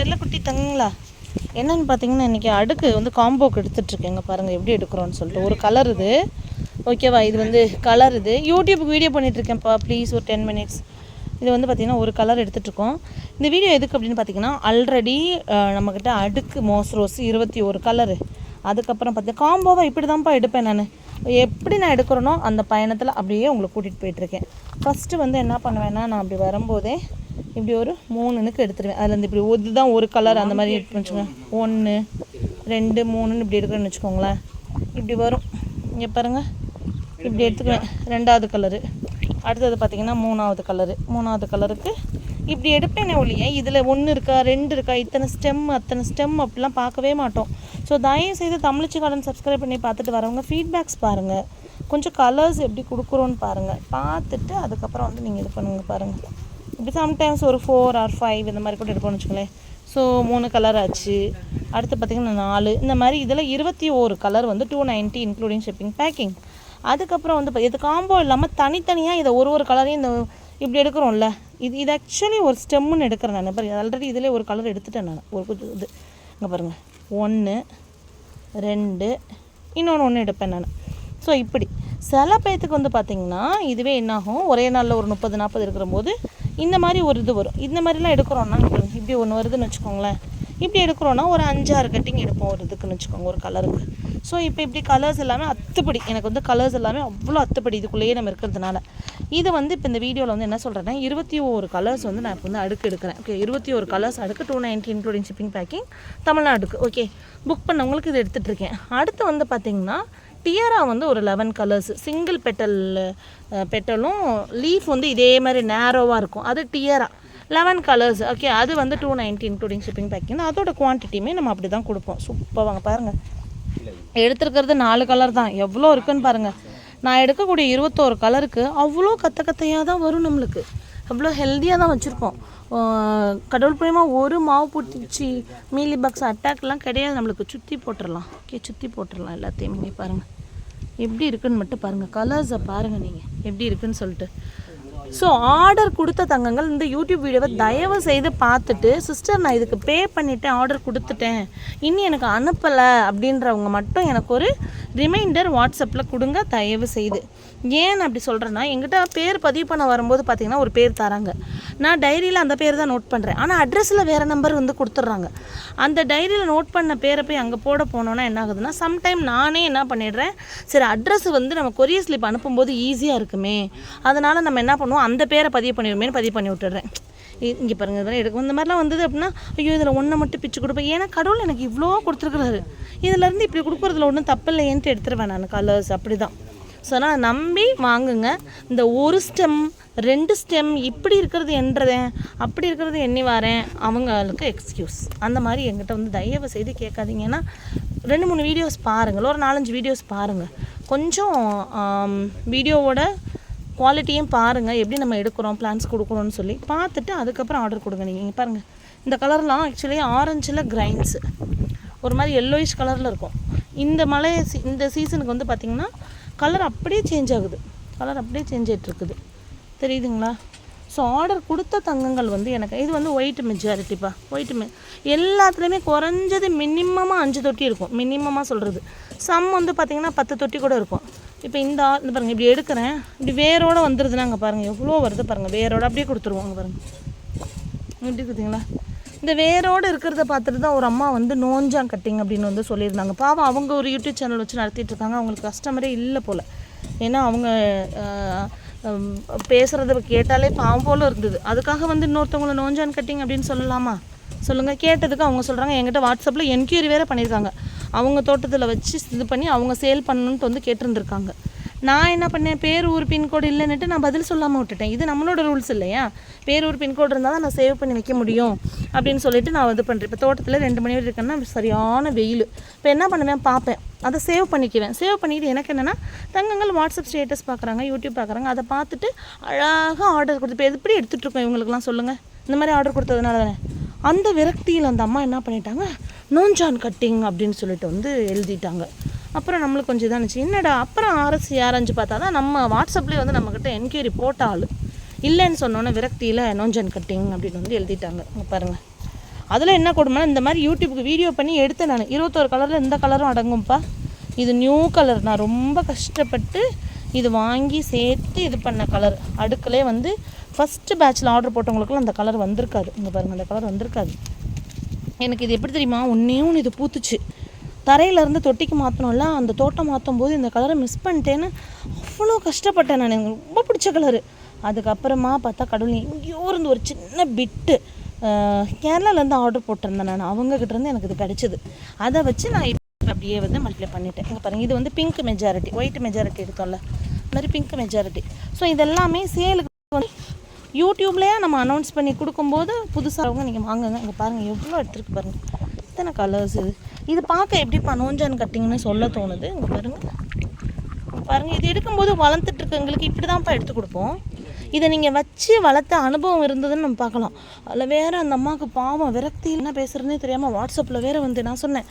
செல்லக்குட்டி தங்கங்களா, என்னென்னு பார்த்தீங்கன்னா இன்றைக்கி அடுக்கு வந்து காம்போக்கு எடுத்துகிட்ருக்கேங்க. பாருங்கள் எப்படி எடுக்கிறோன்னு சொல்லிட்டு. ஒரு கலர் இது, ஓகேவா? இது வந்து கலர் இது. யூடியூப்புக்கு வீடியோ பண்ணிகிட்ருக்கேன்ப்பா, ப்ளீஸ் ஒரு 10 மினிட்ஸ். இது வந்து பார்த்திங்கன்னா ஒரு கலர் எடுத்துகிட்ருக்கோம். இந்த வீடியோ எதுக்கு அப்படின்னு பார்த்திங்கன்னா, ஆல்ரெடி நம்மக்கிட்ட அடுக்கு மோஸ் ரோஸ் 21 கலரு. அதுக்கப்புறம் பார்த்தீங்கன்னா காம்போவாக இப்படி தான்ப்பா எடுப்பேன் நான். எப்படி நான் எடுக்கிறேனோ அந்த பயணத்தில் அப்படியே உங்களை கூட்டிகிட்டு போயிட்டுருக்கேன். ஃபஸ்ட்டு வந்து என்ன பண்ணுவேன்னா, நான் அப்படி வரும்போதே இப்படி ஒரு 3 இனுக்கு எடுத்துருவேன். அதில் இருந்து இப்படி இதுதான் ஒரு கலர் அந்த மாதிரி எடுத்து வச்சுக்கோங்க. 1 2 3ன்னு இப்படி எடுக்கிறேன்னு வச்சுக்கோங்களேன். இப்படி வரும், இங்கே பாருங்கள். இப்படி எடுத்துக்குவேன். 2வது கலரு, அடுத்தது பார்த்திங்கன்னா 3வது கலரு. 3வது கலருக்கு இப்படி எடுப்பேனே ஒழிய இதில் 1 இருக்கா 2 இருக்கா இத்தனை ஸ்டெம் அத்தனை ஸ்டெம் அப்படிலாம் பார்க்கவே மாட்டோம். ஸோ தயவுசெய்து தமிழ்ச்சி கார்டன் சப்ஸ்கிரைப் பண்ணி பார்த்துட்டு வரவங்க ஃபீட்பேக்ஸ் பாருங்கள், கொஞ்சம் கலர்ஸ் எப்படி கொடுக்குறோன்னு பாருங்கள். பார்த்துட்டு அதுக்கப்புறம் வந்து நீங்கள் இது பண்ணுங்கள். பாருங்கள், இப்படி சம்டைம்ஸ் ஒரு 4 or 5 இந்த மாதிரி கூட எடுப்போம்னு வச்சுக்கோங்களேன். ஸோ 3 கலர் ஆச்சு. அடுத்து பார்த்திங்கன்னா 4 இந்த மாதிரி. இதில் 21 கலர் வந்து 290 இன்க்ளூடிங் ஷிப்பிங் பேக்கிங். அதுக்கப்புறம் வந்து இது காம்போ இல்லாமல் தனித்தனியாக இதை ஒரு கலரையும் இந்த இப்படி எடுக்கிறோம்ல, இது ஆக்சுவலி ஒரு ஸ்டெம்முன்னு எடுக்கிறேன் நான். பாருங்கள், ஆல்ரெடி இதிலே ஒரு கலர் எடுத்துட்டேன் நான். ஒரு இது இங்கே பாருங்கள், 1 2 இன்னொன்று எடுப்பேன் நான். ஸோ இப்படி சில பேர்த்துக்கு வந்து பார்த்திங்கன்னா இதுவே என்னாகும், ஒரே நாளில் ஒரு 30-40 இருக்கிற போது இந்த மாதிரி ஒரு இது வரும். இந்த மாதிரிலாம் எடுக்கிறோன்னா இப்படி ஒன்று வருதுன்னு வச்சுக்கோங்களேன். இப்படி எடுக்கிறோன்னா ஒரு 5-6 கட்டிங் எடுப்போம் ஒரு இதுக்குன்னு வச்சுக்கோங்க, ஒரு கலருக்கு. ஸோ இப்போ இப்படி கலர்ஸ் எல்லாமே அத்துப்படி, எனக்கு வந்து கலர்ஸ் எல்லாமே அவ்வளோ அத்துப்படி இதுக்குள்ளேயே நம்ம இருக்கிறதுனால. இது வந்து இப்போ இந்த வீடியோவில் வந்து என்ன சொல்கிறேன்னா 21 கலர்ஸ் வந்து நான் இப்போ வந்து அடுக்கு எடுக்கிறேன். ஓகே, 21 கலர்ஸ் அடுக்கு 290 இன்க்ளூடிங் ஷிப்பிங் பேக்கிங் தமிழ்நாடுக்கு. ஓகே, புக் பண்ணவங்களுக்கு இது எடுத்துகிட்ருக்கேன். அடுத்து வந்து பார்த்திங்கன்னா டியரா வந்து ஒரு 11 கலர்ஸ், சிங்கிள் பெட்டலும் லீஃப் வந்து இதே மாதிரி நேரோவாக இருக்கும். அது டியரா 11 கலர்ஸ். ஓகே, அது வந்து 290 இன்க்ளூடிங் ஷிப்பிங் பேக்கிங். அதோட குவான்டிட்டியுமே நம்ம அப்படி தான் கொடுப்போம். சூப்பர். வாங்க பாருங்கள், எடுத்துருக்கிறது 4 கலர் தான், எவ்வளோ இருக்குன்னு பாருங்கள். நான் எடுக்கக்கூடிய 21 கலருக்கு அவ்வளோ கத்தையாக தான் வரும். நம்மளுக்கு அவ்வளோ ஹெல்த்தியாக தான் வச்சுருக்கோம். கடவுள் புண்ணியமாக ஒரு மாவு பூச்சி மீலி பாக்ஸ் அட்டாக்லாம் கிடையாது. நம்மளுக்கு சுற்றி போட்டுடலாம். ஓகே, சுற்றி போட்டுடலாம் எல்லாத்தையுமே. நீங்கள் பாருங்கள் எப்படி இருக்குன்னு மட்டும் பாருங்கள், கலர்ஸை பாருங்கள் நீங்கள் எப்படி இருக்குன்னு சொல்லிட்டு. ஸோ ஆர்டர் கொடுத்த தங்கங்கள் இந்த யூடியூப் வீடியோவை தயவு செய்து பார்த்துட்டு, சிஸ்டர் நான் இதுக்கு பே பண்ணிவிட்டேன், ஆர்டர் கொடுத்துட்டேன், இன்னும் எனக்கு அனுப்பலை அப்படின்றவங்க மட்டும் எனக்கு ஒரு ரிமைண்டர் வாட்ஸ்அப்பில் கொடுங்க தயவு செய்து. ஏன் அப்படி சொல்கிறேன்னா, எங்கிட்ட பேர் பதிவு பண்ண வரும்போது பார்த்திங்கன்னா ஒரு பேர் தராங்க. நான் டைரியில் அந்த பேர் தான் நோட் பண்ணுறேன். ஆனால் அட்ரஸில் வேறு நம்பர் வந்து கொடுத்துட்றாங்க. அந்த டைரியில் நோட் பண்ண பேரை போய் அங்கே போட போனோன்னா என்ன ஆகுதுன்னா, சம்டைம் நானே என்ன பண்ணிடுறேன், சரி அட்ரஸ் வந்து நம்ம கொரியர் ஸ்லிப் அனுப்பும்போது ஈஸியாக இருக்குமே, அதனால் நம்ம என்ன பண்ணுவோம், அந்த பேரை பதிவு பண்ணிடுமேனு பதிவு பண்ணி விட்டுடுறேன். இங்கே பாருங்கள், இதெல்லாம் எடுக்கும். இந்த மாதிரிலாம் வந்தது அப்படின்னா, ஐயோ இதில் ஒன்றை மட்டும் பிச்சு கொடுப்பேன். ஏன்னா கடவுள் எனக்கு இவ்வளோ கொடுத்துருக்குறாரு, இதிலேருந்து இப்படி கொடுக்குறதுல ஒன்றும் தப்பு இல்லையேன்ட்டு எடுத்துருவேன் நான் கலர்ஸ். அப்படி தான். ஸோ நான் நம்பி வாங்குங்க. இந்த ஒரு ஸ்டெம் 2 ஸ்டெம் இப்படி இருக்கிறது என்றதேன், அப்படி இருக்கிறது எண்ணி வரேன் அவங்களுக்கு எக்ஸ்கியூஸ். அந்த மாதிரி எங்கிட்ட வந்து தயவு செய்து கேட்காதீங்க. ஏன்னா 2-3 வீடியோஸ் பாருங்கள், ஒரு 4-5 வீடியோஸ் பாருங்கள், கொஞ்சம் வீடியோவோட குவாலிட்டியும் பாருங்கள், எப்படி நம்ம எடுக்கிறோம் பிளான்ஸ் கொடுக்குறோன்னு சொல்லி பார்த்துட்டு அதுக்கப்புறம் ஆர்டர் கொடுங்க. நீங்கள் பாருங்கள், இந்த கலர்லாம் ஆக்சுவலி ஆரஞ்சில் கிரைன்ஸு ஒரு மாதிரி எல்லோயிஷ் கலரில் இருக்கும். இந்த சீசனுக்கு வந்து பார்த்திங்கன்னா கலர் அப்படியே சேஞ்ச் ஆகுது, கலர் அப்படியே சேஞ்ச் ஆகிட்டுருக்குது, தெரியுதுங்களா? ஸோ ஆர்டர் கொடுத்த தங்கங்கள் வந்து எனக்கு இது வந்து ஒயிட் மெஜாரிட்டிப்பா. எல்லாத்துலேயுமே குறைஞ்சது மினிமமாக 5 தொட்டி இருக்கும். மினிமமாக சொல்கிறது. சம் வந்து பார்த்திங்கன்னா 10 தொட்டி கூட இருக்கும். இப்போ இந்த பாருங்கள், இப்படி எடுக்கிறேன், இப்படி வேரோடு வந்துடுதுன்னா அங்கே பாருங்கள் எவ்வளோ வருது பாருங்கள். வேரோடு அப்படியே கொடுத்துருவோங்க பாருங்கள், எப்படி இருக்குதுங்களா? இந்த வேரோடு இருக்கிறத பார்த்துட்டு தான் ஒரு அம்மா வந்து நோஞ்சான் கட்டிங் அப்படின்னு வந்து சொல்லியிருந்தாங்க. பாவம், அவங்க ஒரு யூடியூப் சேனல் வச்சு நடத்திட்டு இருக்காங்க. அவங்களுக்கு கஸ்டமரே இல்லை போல். ஏன்னா அவங்க பேசுகிறத கேட்டாலே பாவம் போல் இருந்தது. அதுக்காக வந்து இன்னொருத்தவங்களை நோஞ்சான் கட்டிங் அப்படின்னு சொல்லலாமா? சொல்லுங்கள். கேட்டதுக்கு அவங்க சொல்கிறாங்க, என்கிட்ட வாட்ஸ்அப்பில் என்கொயரி வேறு பண்ணியிருக்காங்க. அவங்க தோட்டத்தில் வச்சு இது பண்ணி அவங்க சேல் பண்ணணுன்ட்டு வந்து கேட்டிருந்துருக்காங்க. நான் என்ன பண்ணேன், பேர் ஊர் பின்கோடு இல்லைன்னுட்டு நான் பதில் சொல்லாமல் விட்டுட்டேன். இது நம்மளோட ரூல்ஸ் இல்லையா? பேர் ஊர் பின்கோடு இருந்தால் தான் நான் சேவ் பண்ணி வைக்க முடியும் அப்படின்னு சொல்லிட்டு நான் இது பண்ணுறேன். இப்போ தோட்டத்தில் 2 மணி வரை இருக்கேன்னா சரியான வெயில். இப்போ என்ன பண்ணுவேன், பார்ப்பேன், அதை சேவ் பண்ணிக்குவேன். சேவ் பண்ணிவிட்டு எனக்கு என்னென்னா, தங்கங்கள் வாட்ஸ்அப் ஸ்டேட்டஸ் பார்க்குறாங்க, யூடியூப் பார்க்குறாங்க, அதை பார்த்துட்டு அழகாக ஆர்டர் கொடுத்து. இப்போ எப்படி எடுத்துகிட்ருக்கோம் இவங்களுக்குலாம் சொல்லுங்கள்? இந்த மாதிரி ஆர்டர் கொடுத்ததுனால தானே. அந்த விரக்தியில் அந்த அம்மா என்ன பண்ணிட்டாங்க, நோஞ்சான் கட்டிங் அப்படின்னு சொல்லிட்டு வந்து எழுதிட்டாங்க. அப்புறம் நம்மளுக்கு கொஞ்சம் இதானுச்சு, என்னடா. அப்புறம் ஆராய்ச்சி பார்த்தா தான் நம்ம வாட்ஸ்அப்லேயே வந்து நம்மக்கிட்ட என்கொயரி போட்ட ஆள் இல்லைன்னு சொன்னோன்னே விரக்தியில் நோஞ்சான் கட்டிங் அப்படின்னு வந்து எழுதிட்டாங்க. பாருங்கள், அதில் என்ன கொடுமைனா இந்த மாதிரி யூடியூப்புக்கு வீடியோ பண்ணி எடுத்தேன் நான். 21 கலரில் இந்த கலரும் அடங்கும்ப்பா. இது நியூ கலர், நான் ரொம்ப கஷ்டப்பட்டு இது வாங்கி சேர்த்து இது பண்ண கலர். அடுக்கிலே வந்து ஃபஸ்ட்டு பேட்சில் ஆர்டர் போட்டவங்களுக்குலாம் அந்த கலர் வந்திருக்காது. இங்கே பாருங்கள், அந்த கலர் வந்திருக்காது. எனக்கு இது எப்படி தெரியுமா, ஒன்றே இது பூத்துச்சு. தரையிலேருந்து தொட்டிக்கு மாற்றணும்ல, அந்த தோட்டம் மாற்றும் போது இந்த கலரை மிஸ் பண்ணிட்டேன்னு அவ்வளோ கஷ்டப்பட்டேன் நான். எனக்கு ரொம்ப பிடிச்ச கலரு. அதுக்கப்புறமா பார்த்தா கடவுள் எங்கேயோ இருந்து ஒரு சின்ன பிட்டு கேரளாலேருந்து ஆர்டர் போட்டிருந்தேன் நான். அவங்கக்கிட்டேருந்து எனக்கு இது கிடச்சிது. அதை வச்சு நான் இப்போ அப்படியே வந்து மல்டிப்ளை பண்ணிட்டேன். இங்கே பாருங்கள், இது வந்து பிங்க் மெஜாரிட்டி, ஒயிட் மெஜாரிட்டி எடுத்தோம்ல, இந்த மாதிரி பிங்க் மெஜாரிட்டி. ஸோ இதெல்லாமே சேலுக்கு வந்து யூடியூப்லேயே நம்ம அனௌன்ஸ் பண்ணி கொடுக்கும்போது புதுசாக நீங்கள் வாங்குங்க. இங்கே பாருங்கள் எவ்வளோ எடுத்துருக்கு பாருங்கள், இத்தனை கலர்ஸ். இது பார்க்க எப்படி நோஞ்சான் கட்டிங்னு சொல்ல தோணுது. இங்கே பாருங்கள், இது எடுக்கும்போது வளர்ந்துட்டுருக்கவங்களுக்கு இப்படி தான்ப்பா எடுத்து கொடுப்போம். இதை நீங்கள் வச்சு வளர்த்த அனுபவம் இருந்ததுன்னு நம்ம பார்க்கலாம். அதில் வேறு அந்த அம்மாவுக்கு பாவம் விரக்தி என்ன பேசுகிறதுனே தெரியாமல் வாட்ஸ்அப்பில் வேறு வந்து நான் சொன்னேன்,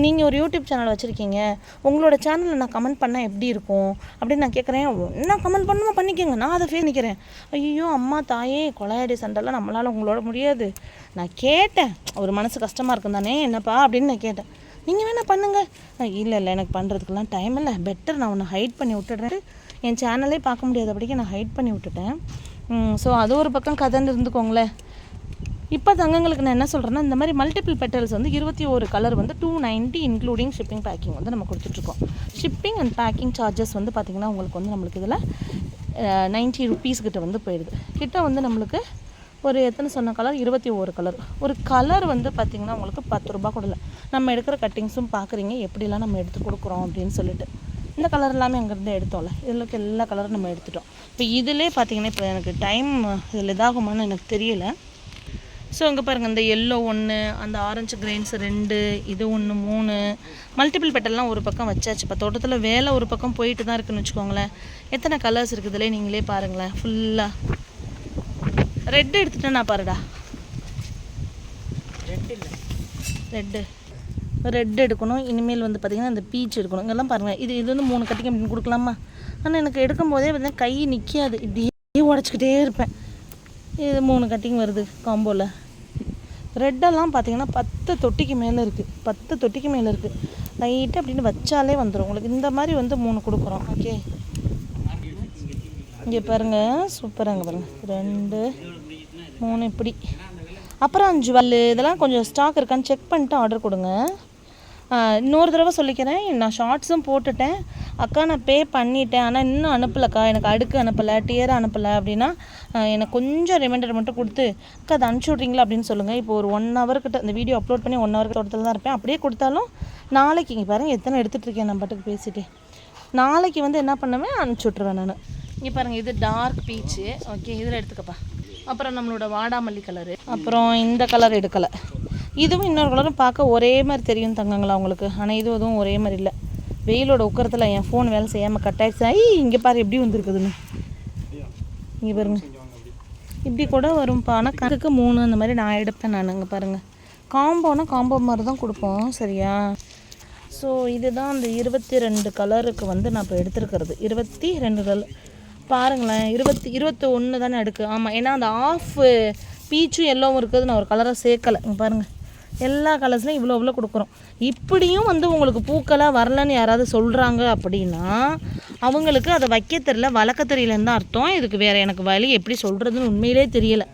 நீங்கள் ஒரு யூடியூப் சேனல் வச்சுருக்கீங்க, உங்களோட சேனலில் நான் கமெண்ட் பண்ணால் எப்படி இருக்கும் அப்படின்னு நான் கேட்குறேன். என்ன கமெண்ட் பண்ணுமோ பண்ணிக்கோங்க, நான் அதை ஃபேஸ் நிற்கிறேன். ஐயோ அம்மா தாயே, கொலையாடி சண்டைலாம் நம்மளால் உங்களோட முடியாது. நான் கேட்டேன், ஒரு மனசு கஷ்டமாக இருக்கும் தானே என்னப்பா அப்படின்னு நான் கேட்டேன். நீங்கள் வேணால் பண்ணுங்கள். இல்லை எனக்கு பண்ணுறதுக்கெல்லாம் டைம் இல்லை, பெட்டர் நான் உன்னை ஹைட் பண்ணி விட்டுடுறேன். என் சேனலே பார்க்க முடியாதபடிக்கு நான் ஹைட் பண்ணி விட்டுட்டேன். ஸோ அது ஒரு பக்கம் கதைன்னு இருந்துக்கோங்களேன். இப்போ தங்கங்களுக்கு நான் என்ன சொல்கிறேன்னா, இந்த மாதிரி மல்டிபிள் பெட்டல்ஸ் வந்து 21 கலர் வந்து 290 இன்க்ளூடிங் ஷிப்பிங் பேக்கிங் வந்து நம்ம கொடுத்துட்ருக்கோம். ஷிப்பிங் அண்ட் பேக்கிங் சார்ஜஸ் வந்து பார்த்திங்கன்னா உங்களுக்கு வந்து நம்மளுக்கு இதில் 90 ருபீஸ் கிட்ட வந்து போயிடுது. கிட்ட வந்து நம்மளுக்கு ஒரு எத்தனை சொன்ன கலர், 21 கலர். ஒரு கலர் வந்து பார்த்திங்கன்னா உங்களுக்கு 10 ரூபா கூட இல்லை. நம்ம எடுக்கிற கட்டிங்ஸும் பார்க்குறீங்க எப்படிலாம் நம்ம எடுத்து கொடுக்குறோம் அப்படின்னு சொல்லிட்டு. இந்த கலர் எல்லாமே அங்கேருந்து எடுத்தோம்ல, இதில் எல்லா கலரும் நம்ம எடுத்துட்டோம். இப்போ இதிலே பார்த்திங்கன்னா இப்போ எனக்கு டைம் இதில் இதாகுமான்னு எனக்கு தெரியல. ஸோ இங்கே பாருங்கள், இந்த எல்லோ 1, அந்த ஆரஞ்சு கிரெயின்ஸ் 2, இது 1 3 மல்டிபிள் பெட்டல்லாம் ஒரு பக்கம் வச்சாச்சு. இப்போ தோட்டத்தில் வேலை ஒரு பக்கம் போயிட்டு தான் இருக்குதுன்னு வச்சுக்கோங்களேன். எத்தனை கலர்ஸ் இருக்குதுலே நீங்களே பாருங்களேன். ஃபுல்லாக ரெட்டு எடுத்துட்டேன் நான் பாருடா. ரெட் எடுக்கணும். இனிமேல் வந்து பார்த்திங்கன்னா இந்த பீச் எடுக்கணும். இங்கெல்லாம் பாருங்கள், இது வந்து 3 கட்டிங் அப்படின்னு கொடுக்கலாமா? ஆனால் எனக்கு எடுக்கும் போதே பார்த்தீங்கன்னா கை நிற்காது, இப்படியே உடச்சிக்கிட்டே இருப்பேன். இது 3 கட்டிங் வருது காம்போவில். ரெட்டெல்லாம் பார்த்திங்கன்னா 10 தொட்டிக்கு மேலே இருக்குது. 10 தொட்டிக்கு மேலே இருக்குது. லைட்டாக அப்படின்னு வச்சாலே வந்துடும் உங்களுக்கு. இந்த மாதிரி வந்து 3 கொடுக்குறோம். ஓகே, இங்கே பாருங்கள், சூப்பராக. இங்கே பாருங்கள், 2 3 இப்படி. அப்புறம் ஜுவல் இதெல்லாம் கொஞ்சம் ஸ்டாக் இருக்கான்னு செக் பண்ணிட்டு ஆர்டர் கொடுங்க. இன்னொரு தடவை சொல்லிக்கிறேன், நான் ஷார்ட்ஸும் போட்டுட்டேன். அக்கா நான் பே பண்ணிட்டேன், ஆனால் இன்னும் அனுப்பலைக்கா, எனக்கு அடுக்கு அனுப்பலை, டியர் அனுப்பலை அப்படின்னா எனக்கு கொஞ்சம் ரிமைண்டர் மட்டும் கொடுத்து அக்கா அதை அனுப்பிச்சி விட்றீங்களா அப்படின்னு சொல்லுங்கள். இப்போ ஒரு 1 hour கிட்ட இந்த வீடியோ அப்லோட் பண்ணி 1 hour தோட்டத்தில் தான் இருப்பேன். அப்படியே கொடுத்தாலும் நாளைக்கு இங்கே பாருங்கள் எத்தனை எடுத்துகிட்டு இருக்கேன் நான் பாட்டுக்கு பேசிட்டு. நாளைக்கு வந்து என்ன பண்ணுவேன், அனுப்பிச்சி விட்ருவேன் நான். இங்கே பாருங்கள், இது டார்க் பீச்சு. ஓகே, இதில் எடுத்துக்கப்பா. அப்புறம் நம்மளோட வாடாமல்லி கலரு, அப்புறம் இந்த கலர் எடுக்கலை. இதுவும் இன்னொரு கலரும் பார்க்க ஒரே மாதிரி தெரியும் தங்கங்களா உங்களுக்கு. ஆனால் இதுவும் ஒரே மாதிரி இல்லை. வெயிலோட உக்கரத்தில் என் ஃபோன் வேலை செய்யாமல் கட் ஆகிடுச்சு. இங்கே பாரு எப்படி வந்துருக்குதுன்னு. இங்கே பாருங்க, இப்படி கூட வரும்ப்பா. ஆனால் கருக்கு 3 அந்த மாதிரி நான் எடுப்பேன் நான். இங்கே பாருங்கள், காம்போனா காம்போ மாதிரி தான் கொடுப்போம், சரியா? ஸோ இதுதான் அந்த 22 கலருக்கு வந்து நான் இப்போ எடுத்துருக்கிறது. 22 கலர் பாருங்களேன். 21 தானே எடுக்கு. ஆமாம், ஏன்னா அந்த ஆஃப் பீச்சும் எல்லோவும் இருக்குது, நான் ஒரு கலரை சேர்க்கலை. இங்கே பாருங்கள், எல்லா கலர்ஸ்லையும் இவ்வளோ கொடுக்குறோம். இப்படியும் வந்து உங்களுக்கு பூக்களாக வரலன்னு யாராவது சொல்கிறாங்க அப்படின்னா அவங்களுக்கு அதை வைக்க தெரியல, வளர்க்க தெரியலன்னு தான் அர்த்தம். இதுக்கு வேறு எனக்கு வழி எப்படி சொல்கிறதுன்னு உண்மையிலே தெரியலை.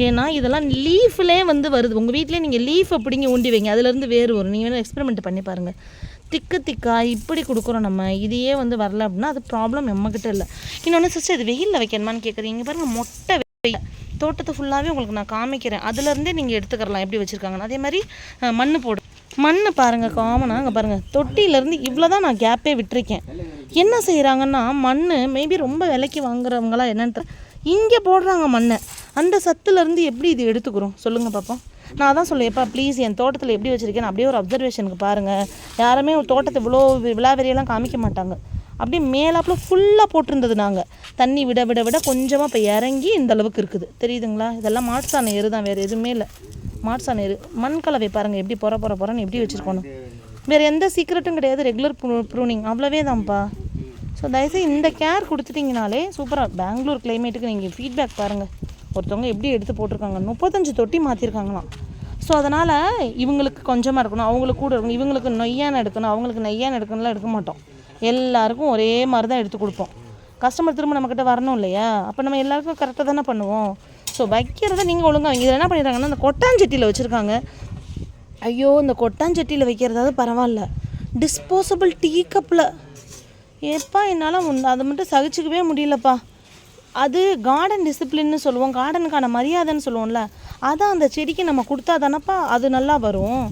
ஏன்னா இதெல்லாம் லீஃப்லேயே வந்து வருது. உங்கள் வீட்டிலே நீங்கள் லீஃப் அப்படிங்க ஊண்டி வைங்க, அதுலேருந்து வேறு வரும். நீங்கள் வேணும் எக்ஸ்பெரிமெண்ட் பண்ணி பாருங்கள். திக்கா இப்படி கொடுக்குறோம் நம்ம, இதையே வந்து வரல அப்படின்னா அது ப்ராப்ளம் நம்மக்கிட்ட இல்லை. இன்னொன்று சிஸ்டர், இது வெயிலில் வைக்கணுமான்னு கேட்குறீங்க பாருங்கள். மொட்டை வெயில் தோட்டத்தை ஃபுல்லாகவே உங்களுக்கு நான் காமிக்கிறேன், அதுலேருந்தே நீங்கள் எடுத்துக்கலாம் எப்படி வச்சுருக்காங்கன்னு. அதே மாதிரி மண் போடு, மண் பாருங்கள் காமனாக. அங்கே பாருங்கள், தொட்டியிலேருந்து இவ்வளோ தான் நான் கேப்பே விட்டுருக்கேன். என்ன செய்கிறாங்கன்னா மண் மேபி ரொம்ப விலைக்கு வாங்குறவங்களாம் என்னென்னு இங்கே போடுறாங்க மண்ணை. அந்த சத்துலேருந்து எப்படி இது எடுத்துக்கிறோம் சொல்லுங்கள் பார்ப்போம். நான் அதான் சொல்லுவேன்ப்பா, ப்ளீஸ் என் தோட்டத்தில் எப்படி வச்சுருக்கேன் அப்படியே ஒரு அப்சர்வேஷனுக்கு பாருங்கள். யாருமே ஒரு தோட்டத்தை இவ்வளோ விழாவெறியெல்லாம் காமிக்க மாட்டாங்க. அப்படியே மேலாப்பில் ஃபுல்லாக போட்டிருந்தது. நாங்கள் தண்ணி விட விட விட கொஞ்சமாக இப்போ இறங்கி இந்த அளவுக்கு இருக்குது, தெரியுதுங்களா? இதெல்லாம் மாட்டுசாண எரு தான், வேறு எதுவுமே இல்லை. மாட்டுசாண எரு, மண் கலவை பாருங்கள் எப்படி போகிறன்னு எப்படி வச்சுருக்கணும். வேறு எந்த சீக்ரெட்டும் கிடையாது, ரெகுலர் ப்ரூனிங் அவ்வளோவே தான்ப்பா. ஸோ தயவுசெய்து இந்த கேர் கொடுத்துட்டிங்கனாலே சூப்பராக. பெங்களூர் கிளைமேட்டுக்கு நீங்கள் ஃபீட்பேக் பாருங்கள். ஒருத்தவங்க எப்படி எடுத்து போட்டிருக்காங்க, 35 தொட்டி மாற்றிருக்காங்களாம். ஸோ அதனால் இவங்களுக்கு கொஞ்சமாக இருக்கணும், அவங்களுக்கு கூட இருக்கணும், இவங்களுக்கு நொய்யான எடுக்கணும், அவங்களுக்கு நெய்யான எடுக்கணும்லாம் எடுக்க மாட்டோம். எல்லாருக்கும் ஒரே மாதிரி தான் எடுத்து கொடுப்போம். கஸ்டமர் திரும்ப நம்மக்கிட்ட வரணும் இல்லையா, அப்போ நம்ம எல்லாருக்கும் கரெக்டாக தானே பண்ணுவோம். ஸோ வைக்கிறத நீங்கள் ஒழுங்காக வைங்க. இதில் என்ன பண்ணிடுறாங்கன்னா அந்த கொட்டாஞ்சட்டியில் வச்சுருக்காங்க. ஐயோ, இந்த கொட்டாஞ்சட்டியில் வைக்கிறதாவது பரவாயில்ல, டிஸ்போசபிள் டீ கப்பில் ஏப்பா என்னால் அதை மட்டும் சகிச்சிக்கவே முடியலப்பா. அது கார்டன் டிசிப்ளின்னு சொல்லுவோம், கார்டனுக்கான மரியாதைன்னு சொல்லுவோம்ல, அதான் அந்த செடிக்கு நம்ம கொடுத்தா தானப்பா அது நல்லா வரும்.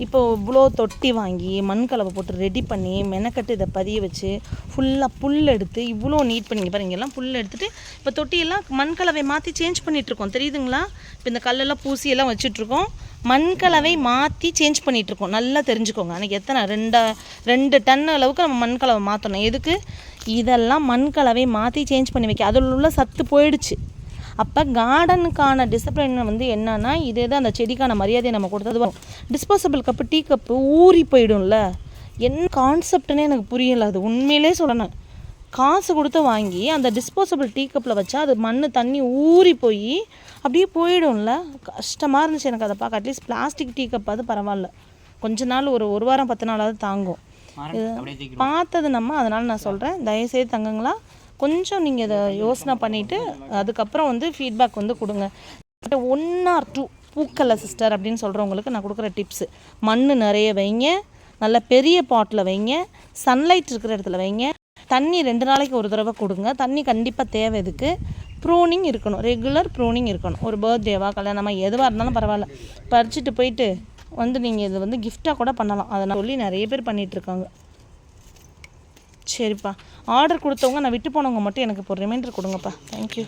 இப்போ இவ்வளோ தொட்டி வாங்கி மண்கலவை போட்டு ரெடி பண்ணி மெனக்கட்டு இதை பதிய வச்சு ஃபுல்லாக புல் எடுத்து இவ்வளோ நீட் பண்ணி பாருங்க, எல்லாம் புல் எடுத்துகிட்டு இப்போ தொட்டியெல்லாம் மண்கலவை மாற்றி சேஞ்ச் பண்ணிகிட்ருக்கோம், தெரியுதுங்களா? இப்போ இந்த கல்லெல்லாம் பூசியெல்லாம் வச்சுட்ருக்கோம், மண்கலவை மாற்றி சேஞ்ச் பண்ணிகிட்ருக்கோம். நல்லா தெரிஞ்சுக்கோங்க. அன்றைக்கி எத்தனை 2 டன் அளவுக்கு நம்ம மண்கலவை மாற்றணும். எதுக்கு? இதெல்லாம் மண்கலவை மாற்றி சேஞ்ச் பண்ணி வைக்க, அதில் உள்ள சத்து போயிடுச்சு. அப்போ கார்டனுக்கான டிசிப்ளின் வந்து என்னன்னா, இதே தான் அந்த செடிக்கான மரியாதையை நம்ம கொடுத்தது வரும். டிஸ்போசபிள் கப்பு டீ கப்பு ஊறி போயிடும்ல, என்ன கான்செப்ட்னே எனக்கு புரியலை. அது உண்மையிலே சொல்லணும், காசு கொடுத்து வாங்கி அந்த டிஸ்போசபிள் டீ கப்பில் வச்சா அது மண் தண்ணி ஊறி போய் அப்படியே போயிடும்ல. கஷ்டமாக இருந்துச்சு எனக்கு அதை பார்க்க. அட்லீஸ்ட் பிளாஸ்டிக் டீ கப் அது பரவாயில்ல, கொஞ்ச நாள் ஒரு வாரம் 10 நாளாவது தாங்கும். பார்த்தது நம்ம, அதனால் நான் சொல்கிறேன், தயவுசெய்து தங்குங்களா கொஞ்சம் நீங்கள் இதை யோசனை பண்ணிவிட்டு அதுக்கப்புறம் வந்து ஃபீட்பேக் வந்து கொடுங்க. 1 or 2 பூக்கலை சிஸ்டர் அப்படின்னு சொல்கிறவங்களுக்கு நான் கொடுக்குற டிப்ஸு, மண் நிறைய வைங்க, நல்ல பெரிய பாட்டில் வைங்க, சன்லைட் இருக்கிற இடத்துல வைங்க, தண்ணி 2 நாளைக்கு ஒரு தடவை கொடுங்க. தண்ணி கண்டிப்பாக தேவை. இதுக்கு ப்ரூனிங் இருக்கணும், ரெகுலர் ப்ரூனிங் இருக்கணும். ஒரு பர்த்டேவா கல்யாணமாக எதுவாக இருந்தாலும் பரவாயில்ல, பறிச்சுட்டு போயிட்டு வந்து நீங்கள் இதை வந்து கிஃப்டாக கூட பண்ணலாம். அதை நான் சொல்லி நிறைய பேர் பண்ணிகிட்ருக்காங்க. சரிப்பா, ஆர்டர் கொடுத்தவங்க, நான் விட்டு போனவங்க மட்டும் எனக்கு இப்போ ரிமைண்டர் கொடுங்கப்பா. தேங்க்யூ.